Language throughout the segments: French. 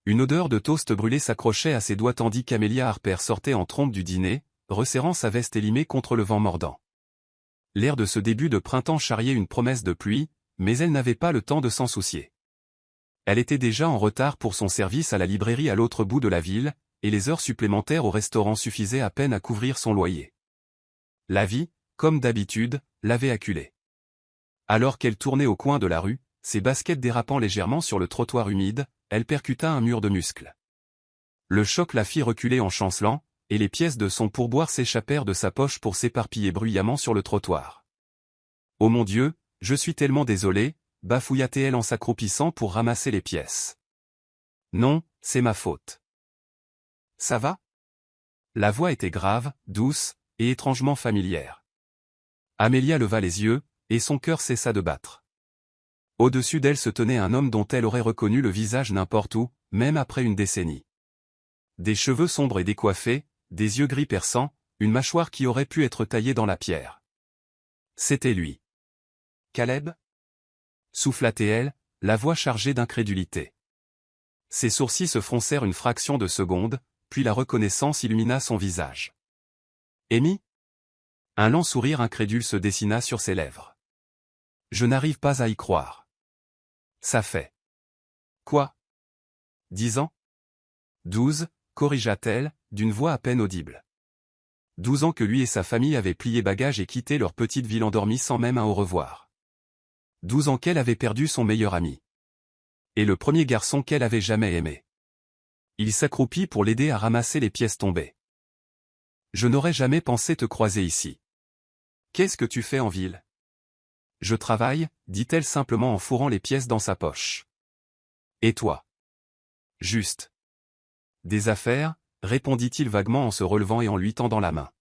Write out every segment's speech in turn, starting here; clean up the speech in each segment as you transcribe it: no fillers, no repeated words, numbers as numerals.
Une odeur de toast brûlé s'accrochait à ses doigts tandis qu'Amelia Harper sortait en trompe du dîner, resserrant sa veste élimée contre le vent mordant. L'air de ce début de printemps charriait une promesse de pluie, mais elle n'avait pas le temps de s'en soucier. Elle était déjà en retard pour son service à la librairie à l'autre bout de la ville, et les heures supplémentaires au restaurant suffisaient à peine à couvrir son loyer. La vie, comme d'habitude, l'avait acculée. Alors qu'elle tournait au coin de la rue, ses baskets dérapant légèrement sur le trottoir humide, elle percuta un mur de muscles. Le choc la fit reculer en chancelant, et les pièces de son pourboire s'échappèrent de sa poche pour s'éparpiller bruyamment sur le trottoir. « Oh mon Dieu, je suis tellement désolée » bafouilla-t-elle en s'accroupissant pour ramasser les pièces. « Non, c'est ma faute. »« Ça va ?» La voix était grave, douce, et étrangement familière. Amelia leva les yeux, et son cœur cessa de battre. Au-dessus d'elle se tenait un homme dont elle aurait reconnu le visage n'importe où, même après une décennie. Des cheveux sombres et décoiffés, des yeux gris perçants, une mâchoire qui aurait pu être taillée dans la pierre. C'était lui. « Caleb ?» souffla-t-elle, la voix chargée d'incrédulité. Ses sourcils se froncèrent une fraction de seconde, puis la reconnaissance illumina son visage. « Amy ?» Un lent sourire incrédule se dessina sur ses lèvres. « Je n'arrive pas à y croire. »« Ça fait. »« Quoi ? 10 ans ?»« 12, corrigea-t-elle, d'une voix à peine audible. 12 ans que lui et sa famille avaient plié bagages et quitté leur petite ville endormie sans même un au revoir. 12 ans qu'elle avait perdu son meilleur ami. Et le premier garçon qu'elle avait jamais aimé. Il s'accroupit pour l'aider à ramasser les pièces tombées. « Je n'aurais jamais pensé te croiser ici. Qu'est-ce que tu fais en ville ? » « Je travaille, » dit-elle simplement en fourrant les pièces dans sa poche. « Et toi ? » ?»« Juste. »« Des affaires ?» répondit-il vaguement en se relevant et en lui tendant la main.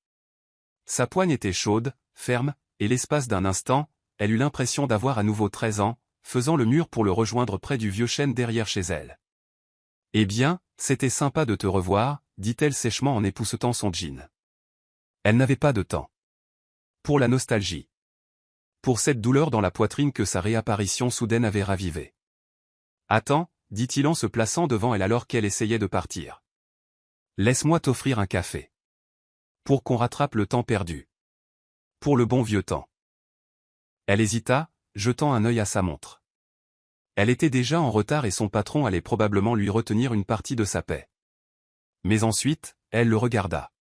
Sa poigne était chaude, ferme, et l'espace d'un instant, elle eut l'impression d'avoir à nouveau 13 ans, faisant le mur pour le rejoindre près du vieux chêne derrière chez elle. « Eh bien, c'était sympa de te revoir, » dit-elle sèchement en époussetant son jean. Elle n'avait pas de temps. Pour la nostalgie. Pour cette douleur dans la poitrine que sa réapparition soudaine avait ravivée. « Attends, » dit-il en se plaçant devant elle alors qu'elle essayait de partir. « Laisse-moi t'offrir un café. Pour qu'on rattrape le temps perdu. Pour le bon vieux temps. » Elle hésita, jetant un œil à sa montre. Elle était déjà en retard et son patron allait probablement lui retenir une partie de sa paie. Mais ensuite, elle le regarda.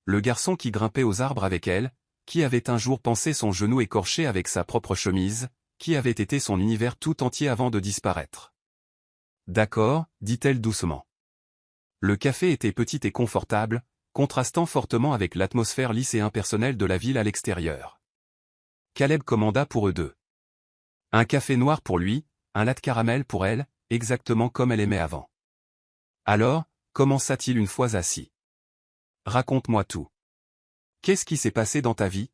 Le garçon qui grimpait aux arbres avec elle, qui avait un jour pansé son genou écorché avec sa propre chemise, qui avait été son univers tout entier avant de disparaître. « D'accord, » dit-elle doucement. Le café était petit et confortable, contrastant fortement avec l'atmosphère lisse et impersonnelle de la ville à l'extérieur. Caleb commanda pour eux deux. Un café noir pour lui, un latte caramel pour elle, exactement comme elle aimait avant. Alors, commença-t-il une fois assis. « Raconte-moi tout. Qu'est-ce qui s'est passé dans ta vie ?»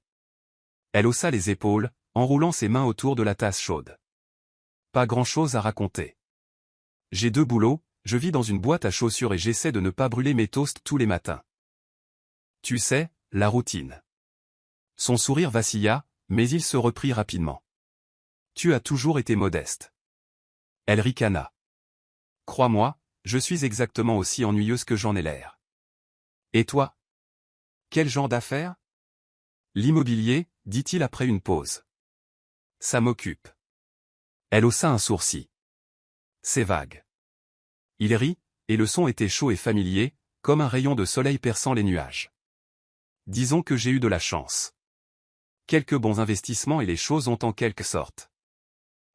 Elle haussa les épaules, enroulant ses mains autour de la tasse chaude. « Pas grand-chose à raconter. J'ai 2 boulots, je vis dans une boîte à chaussures et j'essaie de ne pas brûler mes toasts tous les matins. Tu sais, la routine. » Son sourire vacilla, mais il se reprit rapidement. « Tu as toujours été modeste. » Elle ricana. « Crois-moi, je suis exactement aussi ennuyeuse que j'en ai l'air. » Et toi ? Quel genre d'affaires ? L'immobilier, dit-il après une pause. Ça m'occupe. Elle haussa un sourcil. C'est vague. Il rit, et le son était chaud et familier, comme un rayon de soleil perçant les nuages. Disons que j'ai eu de la chance. Quelques bons investissements et les choses ont en quelque sorte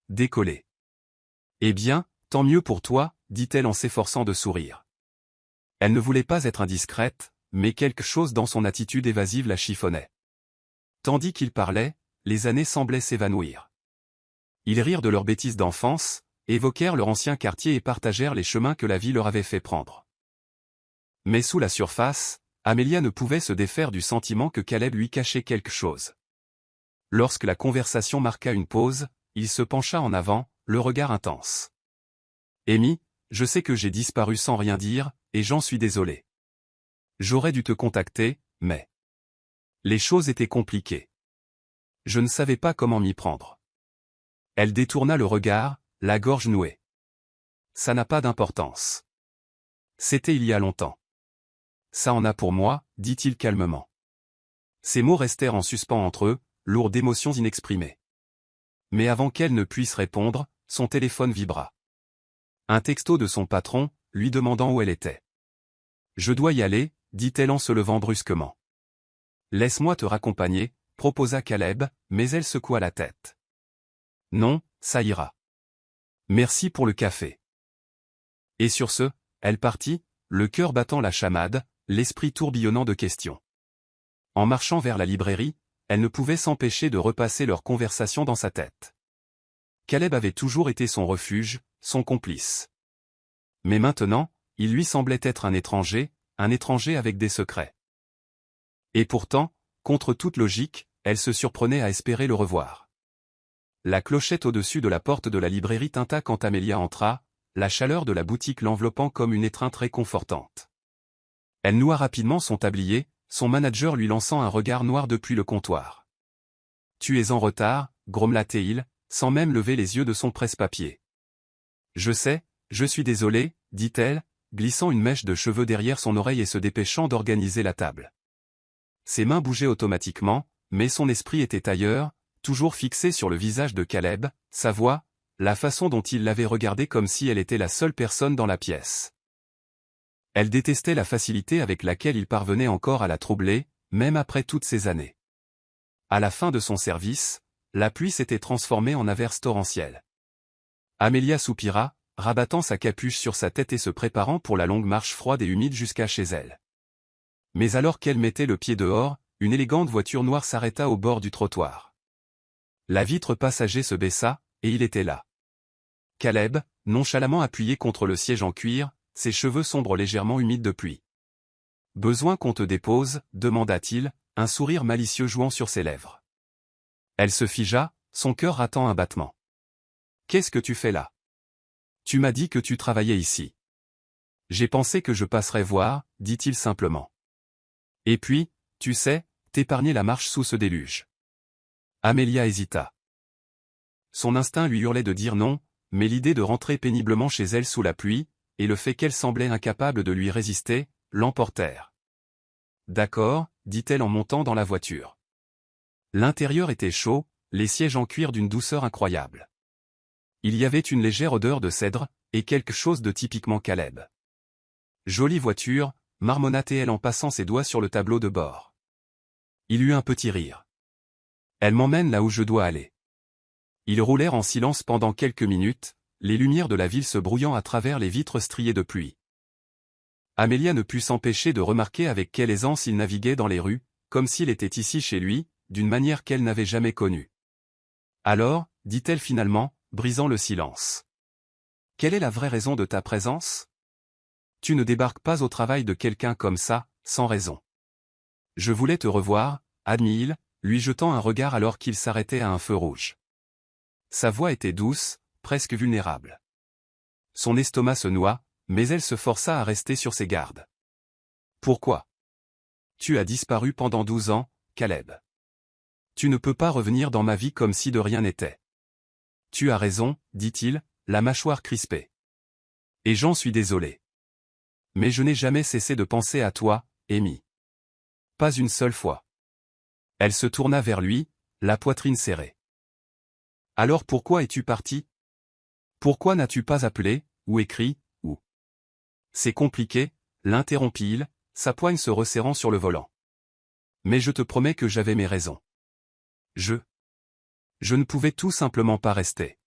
décollé. Eh bien, tant mieux pour toi, dit-elle en s'efforçant de sourire. Elle ne voulait pas être indiscrète, mais quelque chose dans son attitude évasive la chiffonnait. Tandis qu'il parlait, les années semblaient s'évanouir. Ils rirent de leurs bêtises d'enfance, évoquèrent leur ancien quartier et partagèrent les chemins que la vie leur avait fait prendre. Mais sous la surface, Amelia ne pouvait se défaire du sentiment que Caleb lui cachait quelque chose. Lorsque la conversation marqua une pause, il se pencha en avant, le regard intense. « Amy, je sais que j'ai disparu sans rien dire, et j'en suis désolé. J'aurais dû te contacter, mais les choses étaient compliquées. Je ne savais pas comment m'y prendre. » Elle détourna le regard, la gorge nouée. « Ça n'a pas d'importance. C'était il y a longtemps. Ça en a pour moi, dit-il calmement. Ces mots restèrent en suspens entre eux, lourds d'émotions inexprimées. Mais avant qu'elle ne puisse répondre, son téléphone vibra. Un texto de son patron, lui demandant où elle était. Je dois y aller, dit-elle en se levant brusquement. Laisse-moi te raccompagner, proposa Caleb, mais elle secoua la tête. Non, ça ira. Merci pour le café. Et sur ce, elle partit, le cœur battant la chamade, l'esprit tourbillonnant de questions. En marchant vers la librairie, elle ne pouvait s'empêcher de repasser leur conversation dans sa tête. Caleb avait toujours été son refuge, son complice. Mais maintenant, il lui semblait être un étranger avec des secrets. Et pourtant, contre toute logique, elle se surprenait à espérer le revoir. La clochette au-dessus de la porte de la librairie tinta quand Amelia entra, la chaleur de la boutique l'enveloppant comme une étreinte réconfortante. Elle noua rapidement son tablier, son manager lui lançant un regard noir depuis le comptoir. « Tu es en retard », grommela-t-il, sans même lever les yeux de son presse-papier. « Je sais, je suis désolée », dit-elle, glissant une mèche de cheveux derrière son oreille et se dépêchant d'organiser la table. Ses mains bougeaient automatiquement, mais son esprit était ailleurs, toujours fixé sur le visage de Caleb, sa voix, la façon dont il l'avait regardée comme si elle était la seule personne dans la pièce. Elle détestait la facilité avec laquelle il parvenait encore à la troubler, même après toutes ces années. À la fin de son service, la pluie s'était transformée en averse torrentielle. Amelia soupira, rabattant sa capuche sur sa tête et se préparant pour la longue marche froide et humide jusqu'à chez elle. Mais alors qu'elle mettait le pied dehors, une élégante voiture noire s'arrêta au bord du trottoir. La vitre passager se baissa, et il était là. Caleb, nonchalamment appuyé contre le siège en cuir, ses cheveux sombres légèrement humides de pluie. « Besoin qu'on te dépose ?» demanda-t-il, un sourire malicieux jouant sur ses lèvres. Elle se figea, son cœur ratant un battement. « Qu'est-ce que tu fais là ? Tu m'as dit que tu travaillais ici. »« J'ai pensé que je passerais voir, » dit-il simplement. « Et puis, tu sais, t'épargner la marche sous ce déluge. » Amelia hésita. Son instinct lui hurlait de dire non, mais l'idée de rentrer péniblement chez elle sous la pluie, et le fait qu'elle semblait incapable de lui résister, l'emportèrent. « D'accord, » dit-elle en montant dans la voiture. L'intérieur était chaud, les sièges en cuir d'une douceur incroyable. Il y avait une légère odeur de cèdre, et quelque chose de typiquement Caleb. « Jolie voiture », marmonna-t-elle en passant ses doigts sur le tableau de bord. Il eut un petit rire. « Elle m'emmène là où je dois aller. » Ils roulèrent en silence pendant quelques minutes, les lumières de la ville se brouillant à travers les vitres striées de pluie. Amelia ne put s'empêcher de remarquer avec quelle aisance il naviguait dans les rues, comme s'il était ici chez lui, d'une manière qu'elle n'avait jamais connue. « Alors, » dit-elle finalement, brisant le silence. « Quelle est la vraie raison de ta présence ? Tu ne débarques pas au travail de quelqu'un comme ça, sans raison. »« Je voulais te revoir, » admit-il, lui jetant un regard alors qu'il s'arrêtait à un feu rouge. Sa voix était douce, presque vulnérable. Son estomac se noua, mais elle se força à rester sur ses gardes. « Pourquoi ? Tu as disparu pendant 12 ans, Caleb. Tu ne peux pas revenir dans ma vie comme si de rien n'était. »« Tu as raison, » dit-il, la mâchoire crispée. « Et j'en suis désolé. Mais je n'ai jamais cessé de penser à toi, Amy. Pas une seule fois. » Elle se tourna vers lui, la poitrine serrée. « Alors pourquoi es-tu parti ? Pourquoi n'as-tu pas appelé, ou écrit, ou... » C'est compliqué, l'interrompit-il, sa poigne se resserrant sur le volant. Mais je te promets que j'avais mes raisons. Je ne pouvais tout simplement pas rester.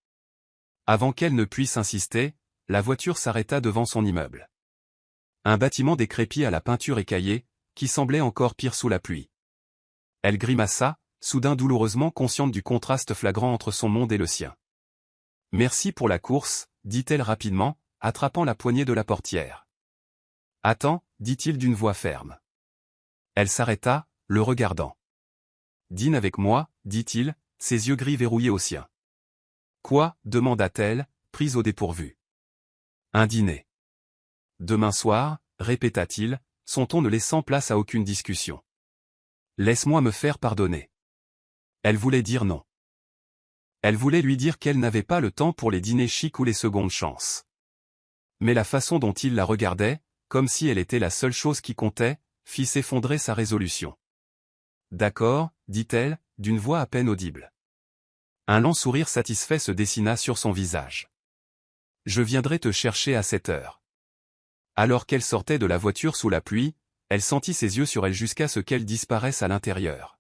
Avant qu'elle ne puisse insister, la voiture s'arrêta devant son immeuble. Un bâtiment décrépit à la peinture écaillée, qui semblait encore pire sous la pluie. Elle grimaça, soudain douloureusement consciente du contraste flagrant entre son monde et le sien. « Merci pour la course, » dit-elle rapidement, attrapant la poignée de la portière. « Attends, » dit-il d'une voix ferme. Elle s'arrêta, le regardant. « Dîne avec moi, » dit-il, ses yeux gris verrouillés aux siens. « Quoi ?» demanda-t-elle, prise au dépourvu. « Un dîner. »« Demain soir » répéta-t-il, son ton ne laissant place à aucune discussion. « Laisse-moi me faire pardonner. » Elle voulait dire non. Elle voulait lui dire qu'elle n'avait pas le temps pour les dîners chics ou les secondes chances. Mais la façon dont il la regardait, comme si elle était la seule chose qui comptait, fit s'effondrer sa résolution. D'accord, dit-elle, d'une voix à peine audible. Un lent sourire satisfait se dessina sur son visage. Je viendrai te chercher à 7 heures. Alors qu'elle sortait de la voiture sous la pluie, elle sentit ses yeux sur elle jusqu'à ce qu'elle disparaisse à l'intérieur.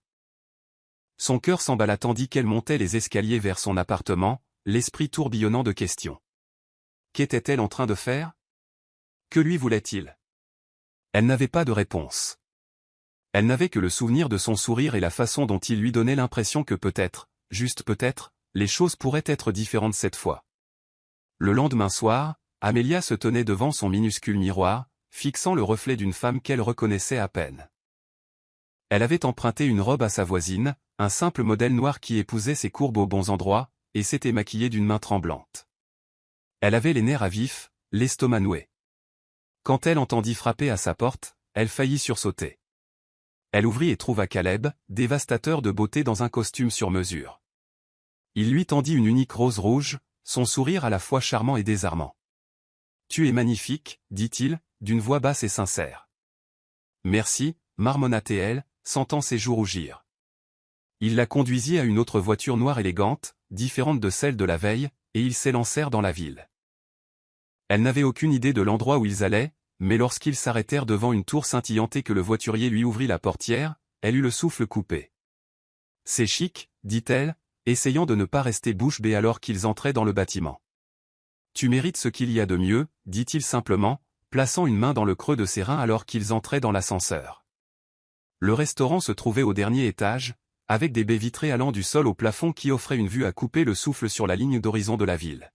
Son cœur s'emballa tandis qu'elle montait les escaliers vers son appartement, l'esprit tourbillonnant de questions. Qu'était-elle en train de faire? Que lui voulait-il? Elle n'avait pas de réponse. Elle n'avait que le souvenir de son sourire et la façon dont il lui donnait l'impression que peut-être, juste peut-être, les choses pourraient être différentes cette fois. Le lendemain soir, Amelia se tenait devant son minuscule miroir, fixant le reflet d'une femme qu'elle reconnaissait à peine. Elle avait emprunté une robe à sa voisine, un simple modèle noir qui épousait ses courbes aux bons endroits, et s'était maquillée d'une main tremblante. Elle avait les nerfs à vif, l'estomac noué. Quand elle entendit frapper à sa porte, elle faillit sursauter. Elle ouvrit et trouva Caleb, dévastateur de beauté dans un costume sur mesure. Il lui tendit une unique rose rouge, son sourire à la fois charmant et désarmant. « Tu es magnifique, dit-il, d'une voix basse et sincère. »« Merci, marmonna-t-elle, sentant ses joues rougir. Il la conduisit à une autre voiture noire élégante, différente de celle de la veille, et ils s'élancèrent dans la ville. Elle n'avait aucune idée de l'endroit où ils allaient, mais lorsqu'ils s'arrêtèrent devant une tour scintillante et que le voiturier lui ouvrit la portière, elle eut le souffle coupé. « C'est chic, dit-elle, essayant de ne pas rester bouche bée alors qu'ils entraient dans le bâtiment. « Tu mérites ce qu'il y a de mieux, dit-il simplement, plaçant une main dans le creux de ses reins alors qu'ils entraient dans l'ascenseur. Le restaurant se trouvait au dernier étage, avec des baies vitrées allant du sol au plafond qui offraient une vue à couper le souffle sur la ligne d'horizon de la ville.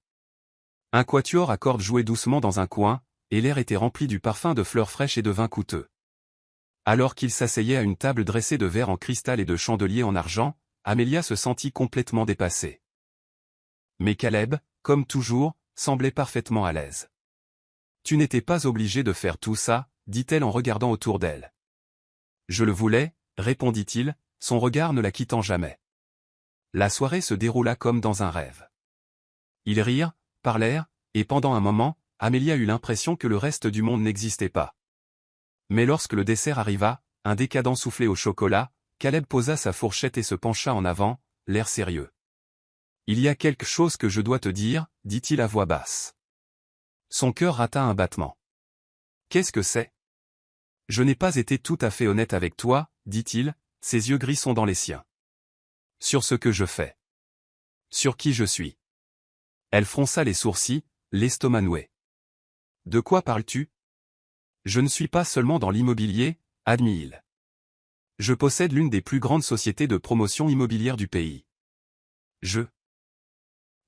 Un quatuor à cordes jouait doucement dans un coin, et l'air était rempli du parfum de fleurs fraîches et de vin coûteux. Alors qu'il s'asseyait à une table dressée de verres en cristal et de chandeliers en argent, Amelia se sentit complètement dépassée. Mais Caleb, comme toujours, semblait parfaitement à l'aise. « Tu n'étais pas obligé de faire tout ça, dit-elle en regardant autour d'elle. »« Je le voulais, répondit-il, son regard ne la quittant jamais. La soirée se déroula comme dans un rêve. Ils rirent, parlèrent, et pendant un moment, Amelia eut l'impression que le reste du monde n'existait pas. Mais lorsque le dessert arriva, un décadent soufflé au chocolat, Caleb posa sa fourchette et se pencha en avant, l'air sérieux. « Il y a quelque chose que je dois te dire, dit-il à voix basse. » Son cœur rata un battement. « Qu'est-ce que c'est ? » « Je n'ai pas été tout à fait honnête avec toi, dit-il, ses yeux gris sont dans les siens. « Sur ce que je fais. Sur qui je suis. » Elle fronça les sourcils, l'estomac noué. « De quoi parles-tu ? Je ne suis pas seulement dans l'immobilier, admit-il. Je possède l'une des plus grandes sociétés de promotion immobilière du pays.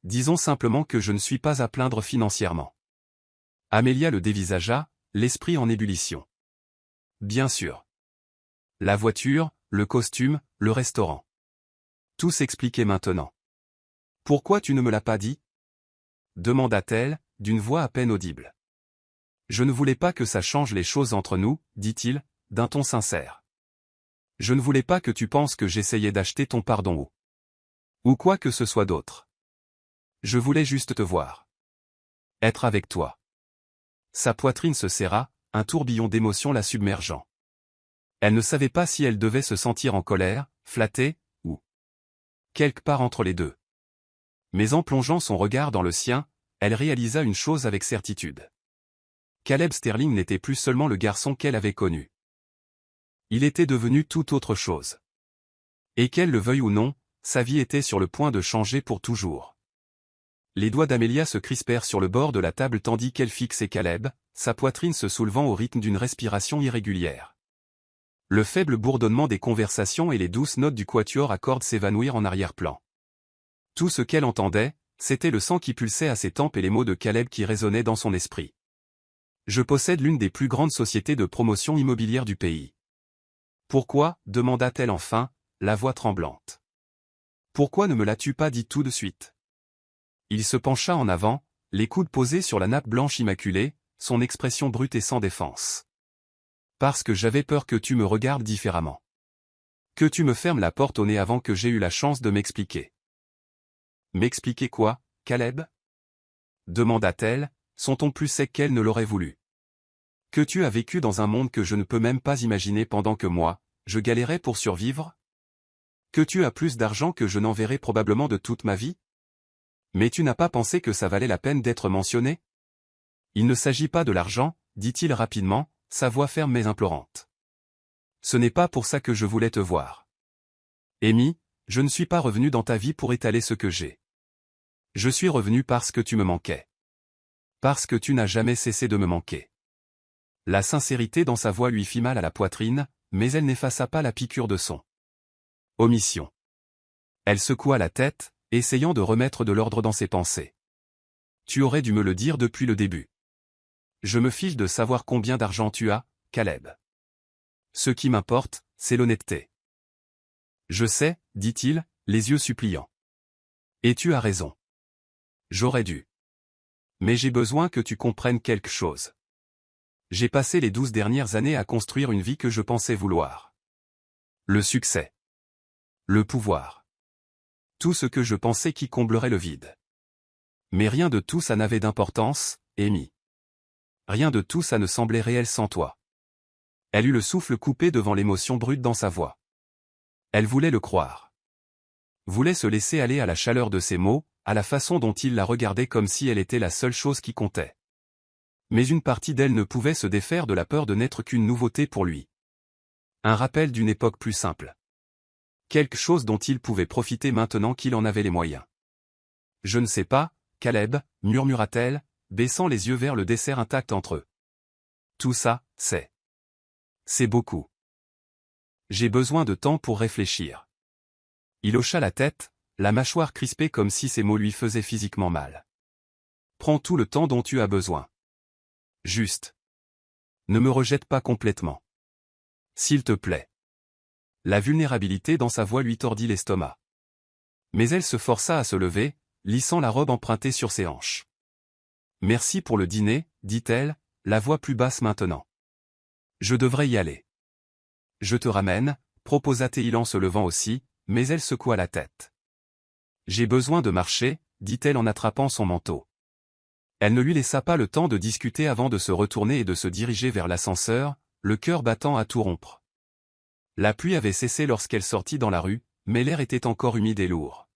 Disons simplement que je ne suis pas à plaindre financièrement. » Amelia le dévisagea, l'esprit en ébullition. Bien sûr. La voiture, le costume, le restaurant. Tout s'expliquait maintenant. « Pourquoi tu ne me l'as pas dit ? » demanda-t-elle, d'une voix à peine audible. « Je ne voulais pas que ça change les choses entre nous, dit-il, d'un ton sincère. Je ne voulais pas que tu penses que j'essayais d'acheter ton pardon ou quoi que ce soit d'autre. Je voulais juste te voir. Être avec toi. » Sa poitrine se serra, un tourbillon d'émotions la submergeant. Elle ne savait pas si elle devait se sentir en colère, flattée, ou quelque part entre les deux. Mais en plongeant son regard dans le sien, elle réalisa une chose avec certitude. Caleb Sterling n'était plus seulement le garçon qu'elle avait connu. Il était devenu tout autre chose. Et qu'elle le veuille ou non, sa vie était sur le point de changer pour toujours. Les doigts d'Amelia se crispèrent sur le bord de la table tandis qu'elle fixait Caleb, sa poitrine se soulevant au rythme d'une respiration irrégulière. Le faible bourdonnement des conversations et les douces notes du quatuor à cordes s'évanouirent en arrière-plan. Tout ce qu'elle entendait, c'était le sang qui pulsait à ses tempes et les mots de Caleb qui résonnaient dans son esprit. « Je possède l'une des plus grandes sociétés de promotion immobilière du pays. »« Pourquoi » demanda-t-elle enfin, la voix tremblante. « Pourquoi ne me l'as-tu pas dit tout de suite ?» Il se pencha en avant, les coudes posés sur la nappe blanche immaculée, son expression brute et sans défense. « Parce que j'avais peur que tu me regardes différemment. Que tu me fermes la porte au nez avant que j'aie eu la chance de m'expliquer. »« M'expliquer quoi, Caleb ?» demanda-t-elle, son ton plus sec qu'elle ne l'aurait voulu. Que tu as vécu dans un monde que je ne peux même pas imaginer pendant que moi, je galérais pour survivre? Que tu as plus d'argent que je n'en verrai probablement de toute ma vie? Mais tu n'as pas pensé que ça valait la peine d'être mentionné? Il ne s'agit pas de l'argent, dit-il rapidement, sa voix ferme mais implorante. Ce n'est pas pour ça que je voulais te voir. Amy, je ne suis pas revenu dans ta vie pour étaler ce que j'ai. Je suis revenu parce que tu me manquais. Parce que tu n'as jamais cessé de me manquer. La sincérité dans sa voix lui fit mal à la poitrine, mais elle n'effaça pas la piqûre de son omission. Elle secoua la tête, essayant de remettre de l'ordre dans ses pensées. Tu aurais dû me le dire depuis le début. Je me fiche de savoir combien d'argent tu as, Caleb. Ce qui m'importe, c'est l'honnêteté. Je sais, dit-il, les yeux suppliants. Et tu as raison. J'aurais dû. Mais j'ai besoin que tu comprennes quelque chose. J'ai passé les 12 dernières années à construire une vie que je pensais vouloir. Le succès. Le pouvoir. Tout ce que je pensais qui comblerait le vide. Mais rien de tout ça n'avait d'importance, Amy. Rien de tout ça ne semblait réel sans toi. Elle eut le souffle coupé devant l'émotion brute dans sa voix. Elle voulait le croire. Voulait se laisser aller à la chaleur de ses mots, à la façon dont il la regardait comme si elle était la seule chose qui comptait. Mais une partie d'elle ne pouvait se défaire de la peur de n'être qu'une nouveauté pour lui. Un rappel d'une époque plus simple. Quelque chose dont il pouvait profiter maintenant qu'il en avait les moyens. Je ne sais pas, Caleb, murmura-t-elle, baissant les yeux vers le dessert intact entre eux. Tout ça, c'est beaucoup. J'ai besoin de temps pour réfléchir. Il hocha la tête, la mâchoire crispée comme si ces mots lui faisaient physiquement mal. Prends tout le temps dont tu as besoin. Juste. Ne me rejette pas complètement. S'il te plaît. La vulnérabilité dans sa voix lui tordit l'estomac. Mais elle se força à se lever, lissant la robe empruntée sur ses hanches. Merci pour le dîner, dit-elle, la voix plus basse maintenant. Je devrais y aller. Je te ramène, proposa-t-il en se levant aussi, mais elle secoua la tête. J'ai besoin de marcher, dit-elle en attrapant son manteau. Elle ne lui laissa pas le temps de discuter avant de se retourner et de se diriger vers l'ascenseur, le cœur battant à tout rompre. La pluie avait cessé lorsqu'elle sortit dans la rue, mais l'air était encore humide et lourd.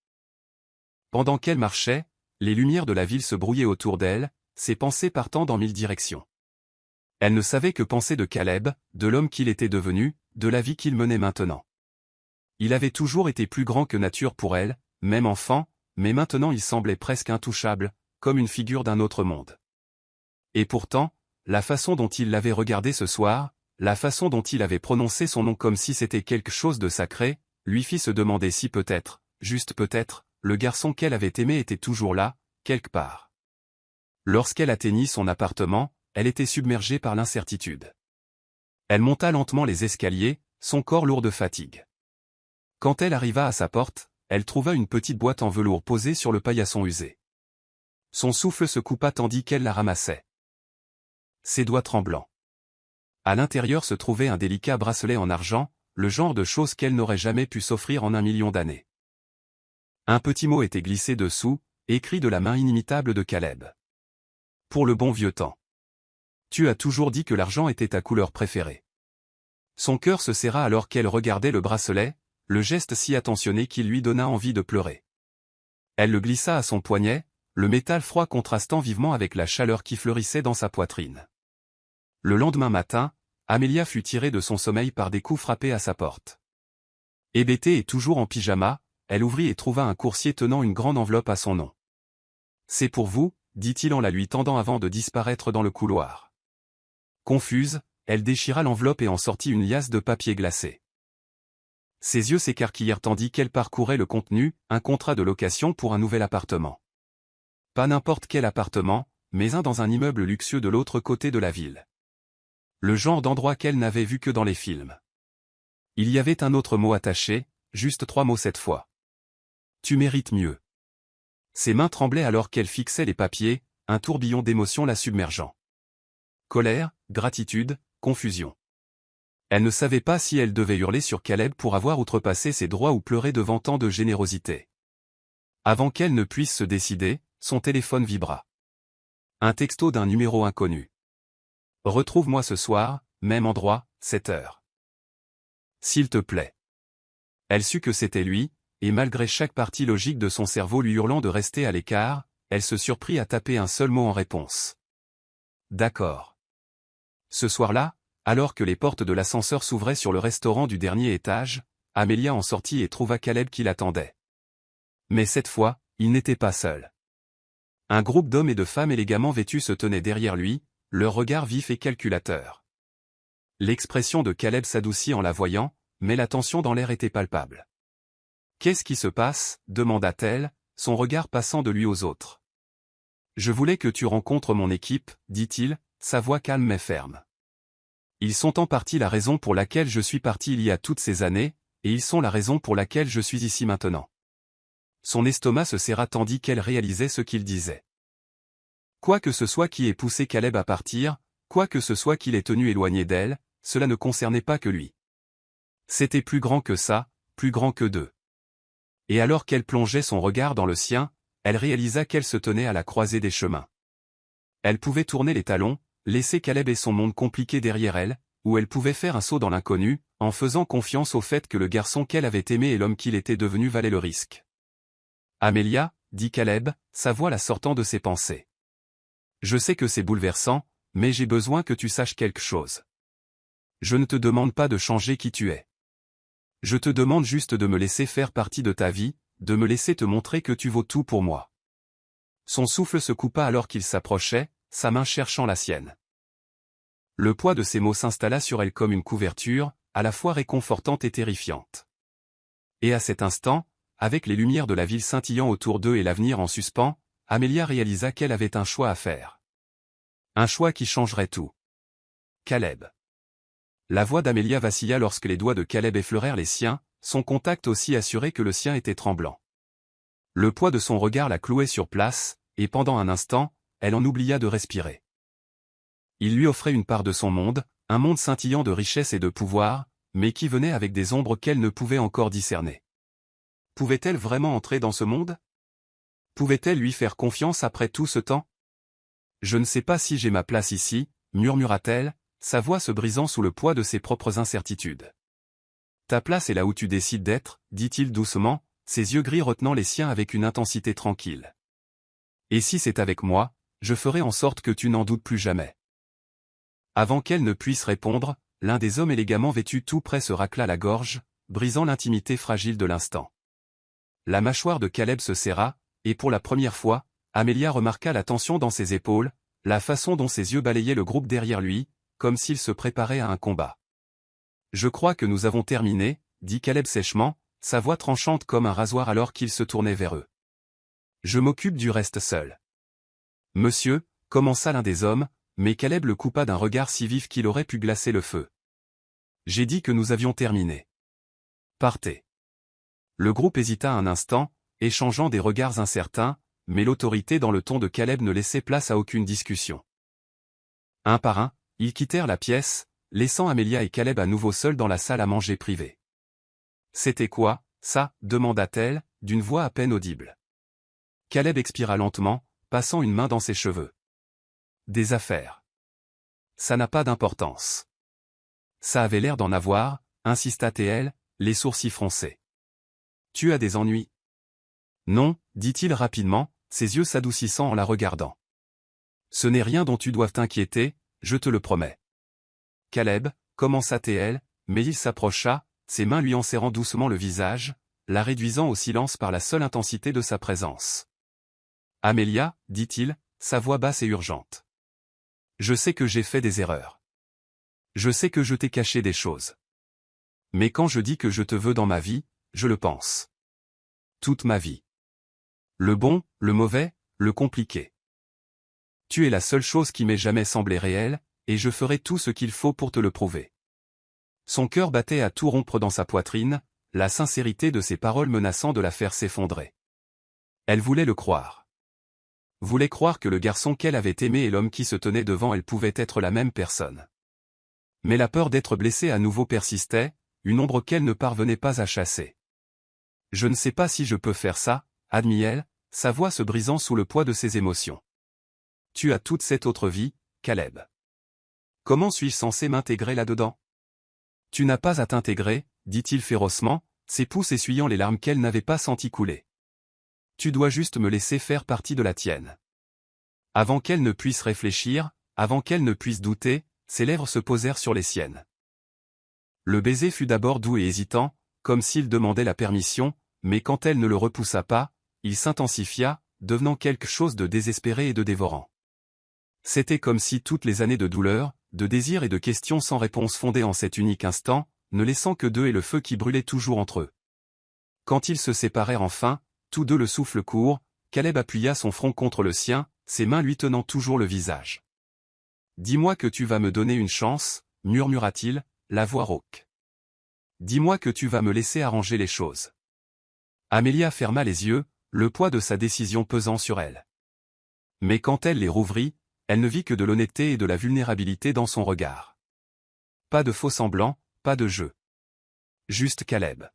Pendant qu'elle marchait, les lumières de la ville se brouillaient autour d'elle, ses pensées partant dans 1000 directions. Elle ne savait que penser de Caleb, de l'homme qu'il était devenu, de la vie qu'il menait maintenant. Il avait toujours été plus grand que nature pour elle, même enfant, mais maintenant il semblait presque intouchable, comme une figure d'un autre monde. Et pourtant, la façon dont il l'avait regardé ce soir, la façon dont il avait prononcé son nom comme si c'était quelque chose de sacré, lui fit se demander si peut-être, juste peut-être, le garçon qu'elle avait aimé était toujours là, quelque part. Lorsqu'elle atteignit son appartement, elle était submergée par l'incertitude. Elle monta lentement les escaliers, son corps lourd de fatigue. Quand elle arriva à sa porte, elle trouva une petite boîte en velours posée sur le paillasson usé. Son souffle se coupa tandis qu'elle la ramassait. Ses doigts tremblants. À l'intérieur se trouvait un délicat bracelet en argent, le genre de chose qu'elle n'aurait jamais pu s'offrir en 1 million d'années. Un petit mot était glissé dessous, écrit de la main inimitable de Caleb. Pour le bon vieux temps. Tu as toujours dit que l'argent était ta couleur préférée. Son cœur se serra alors qu'elle regardait le bracelet, le geste si attentionné qui lui donna envie de pleurer. Elle le glissa à son poignet, le métal froid contrastant vivement avec la chaleur qui fleurissait dans sa poitrine. Le lendemain matin, Amelia fut tirée de son sommeil par des coups frappés à sa porte. Hébétée et toujours en pyjama, elle ouvrit et trouva un coursier tenant une grande enveloppe à son nom. « C'est pour vous », dit-il en la lui tendant avant de disparaître dans le couloir. Confuse, elle déchira l'enveloppe et en sortit une liasse de papier glacé. Ses yeux s'écarquillèrent tandis qu'elle parcourait le contenu, un contrat de location pour un nouvel appartement. Pas n'importe quel appartement, mais un dans un immeuble luxueux de l'autre côté de la ville. Le genre d'endroit qu'elle n'avait vu que dans les films. Il y avait un autre mot attaché, juste 3 mots cette fois. Tu mérites mieux. Ses mains tremblaient alors qu'elle fixait les papiers, un tourbillon d'émotions la submergeant. Colère, gratitude, confusion. Elle ne savait pas si elle devait hurler sur Caleb pour avoir outrepassé ses droits ou pleurer devant tant de générosité. Avant qu'elle ne puisse se décider, son téléphone vibra. Un texto d'un numéro inconnu. Retrouve-moi ce soir, même endroit, 7 heures. S'il te plaît. Elle sut que c'était lui, et malgré chaque partie logique de son cerveau lui hurlant de rester à l'écart, elle se surprit à taper un seul mot en réponse. D'accord. Ce soir-là, alors que les portes de l'ascenseur s'ouvraient sur le restaurant du dernier étage, Amelia en sortit et trouva Caleb qui l'attendait. Mais cette fois, il n'était pas seul. Un groupe d'hommes et de femmes élégamment vêtus se tenait derrière lui, leur regard vif et calculateur. L'expression de Caleb s'adoucit en la voyant, mais la tension dans l'air était palpable. « Qu'est-ce qui se passe » demanda-t-elle, son regard passant de lui aux autres. « Je voulais que tu rencontres mon équipe, » dit-il, sa voix calme mais ferme. « Ils sont en partie la raison pour laquelle je suis parti il y a toutes ces années, et ils sont la raison pour laquelle je suis ici maintenant. » Son estomac se serra tandis qu'elle réalisait ce qu'il disait. Quoi que ce soit qui ait poussé Caleb à partir, quoi que ce soit qui l'ait tenu éloigné d'elle, cela ne concernait pas que lui. C'était plus grand que ça, plus grand que d'eux. Et alors qu'elle plongeait son regard dans le sien, elle réalisa qu'elle se tenait à la croisée des chemins. Elle pouvait tourner les talons, laisser Caleb et son monde compliqué derrière elle, ou elle pouvait faire un saut dans l'inconnu, en faisant confiance au fait que le garçon qu'elle avait aimé et l'homme qu'il était devenu valaient le risque. « Amelia, » dit Caleb, sa voix la sortant de ses pensées. « Je sais que c'est bouleversant, mais j'ai besoin que tu saches quelque chose. Je ne te demande pas de changer qui tu es. Je te demande juste de me laisser faire partie de ta vie, de me laisser te montrer que tu vaux tout pour moi. » Son souffle se coupa alors qu'il s'approchait, sa main cherchant la sienne. Le poids de ces mots s'installa sur elle comme une couverture, à la fois réconfortante et terrifiante. Et à cet instant, avec les lumières de la ville scintillant autour d'eux et l'avenir en suspens, Amelia réalisa qu'elle avait un choix à faire. Un choix qui changerait tout. Caleb. La voix d'Amelia vacilla lorsque les doigts de Caleb effleurèrent les siens, son contact aussi assuré que le sien était tremblant. Le poids de son regard la clouait sur place, et pendant un instant, elle en oublia de respirer. Il lui offrait une part de son monde, un monde scintillant de richesse et de pouvoir, mais qui venait avec des ombres qu'elle ne pouvait encore discerner. Pouvait-elle vraiment entrer dans ce monde? Pouvait-elle lui faire confiance après tout ce temps? Je ne sais pas si j'ai ma place ici, murmura-t-elle, sa voix se brisant sous le poids de ses propres incertitudes. Ta place est là où tu décides d'être, dit-il doucement, ses yeux gris retenant les siens avec une intensité tranquille. Et si c'est avec moi, je ferai en sorte que tu n'en doutes plus jamais. Avant qu'elle ne puisse répondre, l'un des hommes élégamment vêtus tout près se racla la gorge, brisant l'intimité fragile de l'instant. La mâchoire de Caleb se serra, et pour la première fois, Amelia remarqua la tension dans ses épaules, la façon dont ses yeux balayaient le groupe derrière lui, comme s'il se préparait à un combat. « Je crois que nous avons terminé, » dit Caleb sèchement, sa voix tranchante comme un rasoir alors qu'il se tournait vers eux. « Je m'occupe du reste seul. » « Monsieur, » commença l'un des hommes, mais Caleb le coupa d'un regard si vif qu'il aurait pu glacer le feu. « J'ai dit que nous avions terminé. Partez. » Le groupe hésita un instant, échangeant des regards incertains, mais l'autorité dans le ton de Caleb ne laissait place à aucune discussion. Un par un, ils quittèrent la pièce, laissant Amelia et Caleb à nouveau seuls dans la salle à manger privée. « C'était quoi, ça » demanda-t-elle, d'une voix à peine audible. Caleb expira lentement, passant une main dans ses cheveux. « Des affaires. Ça n'a pas d'importance. » Ça avait l'air d'en avoir, insista-t-elle, les sourcils froncés. « Tu as des ennuis ? » Non, dit-il rapidement, ses yeux s'adoucissant en la regardant. « Ce n'est rien dont tu doives t'inquiéter, je te le promets. » Caleb, commença-t-elle, mais il s'approcha, ses mains lui enserrant doucement le visage, la réduisant au silence par la seule intensité de sa présence. « Amelia, dit-il, sa voix basse et urgente. Je sais que j'ai fait des erreurs. Je sais que je t'ai caché des choses. Mais quand je dis que je te veux dans ma vie, je le pense. Toute ma vie. Le bon, le mauvais, le compliqué. Tu es la seule chose qui m'ait jamais semblé réelle, et je ferai tout ce qu'il faut pour te le prouver. » Son cœur battait à tout rompre dans sa poitrine, la sincérité de ses paroles menaçant de la faire s'effondrer. Elle voulait le croire. Voulait croire que le garçon qu'elle avait aimé et l'homme qui se tenait devant elle pouvaient être la même personne. Mais la peur d'être blessée à nouveau persistait, une ombre qu'elle ne parvenait pas à chasser. « Je ne sais pas si je peux faire ça, » admit-elle, sa voix se brisant sous le poids de ses émotions. « Tu as toute cette autre vie, Caleb. Comment suis-je censé m'intégrer là-dedans? Tu n'as pas à t'intégrer, dit-il férocement, ses pouces essuyant les larmes qu'elle n'avait pas senti couler. Tu dois juste me laisser faire partie de la tienne. Avant qu'elle ne puisse réfléchir, avant qu'elle ne puisse douter, ses lèvres se posèrent sur les siennes. Le baiser fut d'abord doux et hésitant, comme s'il demandait la permission, mais quand elle ne le repoussa pas, il s'intensifia, devenant quelque chose de désespéré et de dévorant. C'était comme si toutes les années de douleur, de désir et de questions sans réponse fondaient en cet unique instant, ne laissant que d'eux et le feu qui brûlait toujours entre eux. Quand ils se séparèrent enfin, tous deux le souffle court, Caleb appuya son front contre le sien, ses mains lui tenant toujours le visage. « Dis-moi que tu vas me donner une chance, murmura-t-il, la voix rauque. Dis-moi que tu vas me laisser arranger les choses. » Amelia ferma les yeux, le poids de sa décision pesant sur elle. Mais quand elle les rouvrit, elle ne vit que de l'honnêteté et de la vulnérabilité dans son regard. Pas de faux-semblants, pas de jeu. Juste Caleb.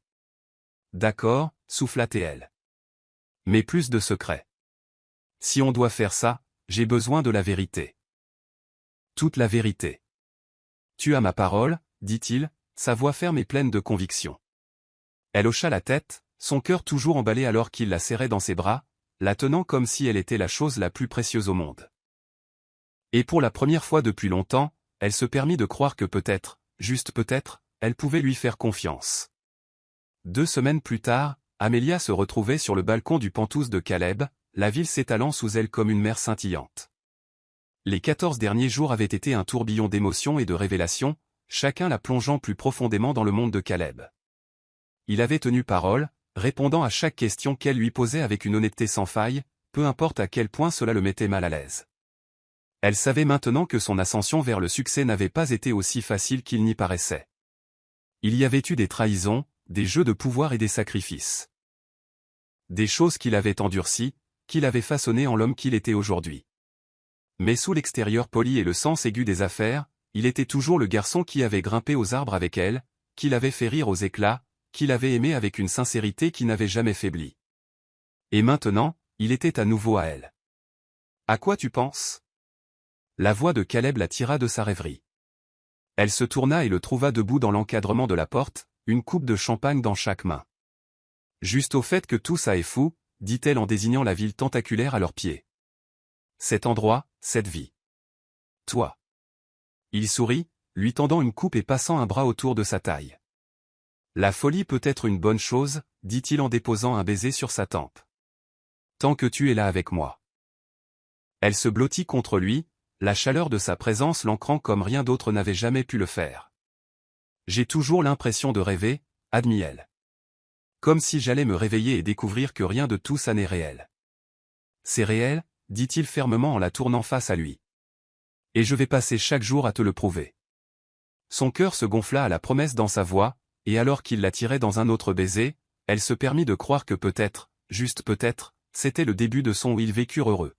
D'accord, souffla-t-elle. Mais plus de secrets. Si on doit faire ça, j'ai besoin de la vérité. Toute la vérité. Tu as ma parole, dit-il, sa voix ferme et pleine de conviction. Elle hocha la tête, son cœur toujours emballé alors qu'il la serrait dans ses bras, la tenant comme si elle était la chose la plus précieuse au monde. Et pour la première fois depuis longtemps, elle se permit de croire que peut-être, juste peut-être, elle pouvait lui faire confiance. 2 semaines plus tard, Amelia se retrouvait sur le balcon du Penthouse de Caleb, la ville s'étalant sous elle comme une mer scintillante. Les 14 derniers jours avaient été un tourbillon d'émotions et de révélations, chacun la plongeant plus profondément dans le monde de Caleb. Il avait tenu parole, répondant à chaque question qu'elle lui posait avec une honnêteté sans faille, peu importe à quel point cela le mettait mal à l'aise. Elle savait maintenant que son ascension vers le succès n'avait pas été aussi facile qu'il n'y paraissait. Il y avait eu des trahisons, des jeux de pouvoir et des sacrifices. Des choses qu'il avait endurcies, qu'il avait façonnées en l'homme qu'il était aujourd'hui. Mais sous l'extérieur poli et le sens aigu des affaires, il était toujours le garçon qui avait grimpé aux arbres avec elle, qui l'avait fait rire aux éclats, qui l'avait aimé avec une sincérité qui n'avait jamais faibli. Et maintenant, il était à nouveau à elle. « À quoi tu penses ?» La voix de Caleb la tira de sa rêverie. Elle se tourna et le trouva debout dans l'encadrement de la porte, une coupe de champagne dans chaque main. « Juste au fait que tout ça est fou, » dit-elle en désignant la ville tentaculaire à leurs pieds. « Cet endroit, cette vie. Toi. » Il sourit, lui tendant une coupe et passant un bras autour de sa taille. « La folie peut être une bonne chose, » dit-il en déposant un baiser sur sa tempe. « Tant que tu es là avec moi. » Elle se blottit contre lui, la chaleur de sa présence l'ancrant comme rien d'autre n'avait jamais pu le faire. « J'ai toujours l'impression de rêver, » admit-elle. Comme si j'allais me réveiller et découvrir que rien de tout ça n'est réel. « C'est réel, » dit-il fermement en la tournant face à lui. « Et je vais passer chaque jour à te le prouver. » Son cœur se gonfla à la promesse dans sa voix, et alors qu'il la tirait dans un autre baiser, elle se permit de croire que peut-être, juste peut-être, c'était le début de son où ils vécurent heureux.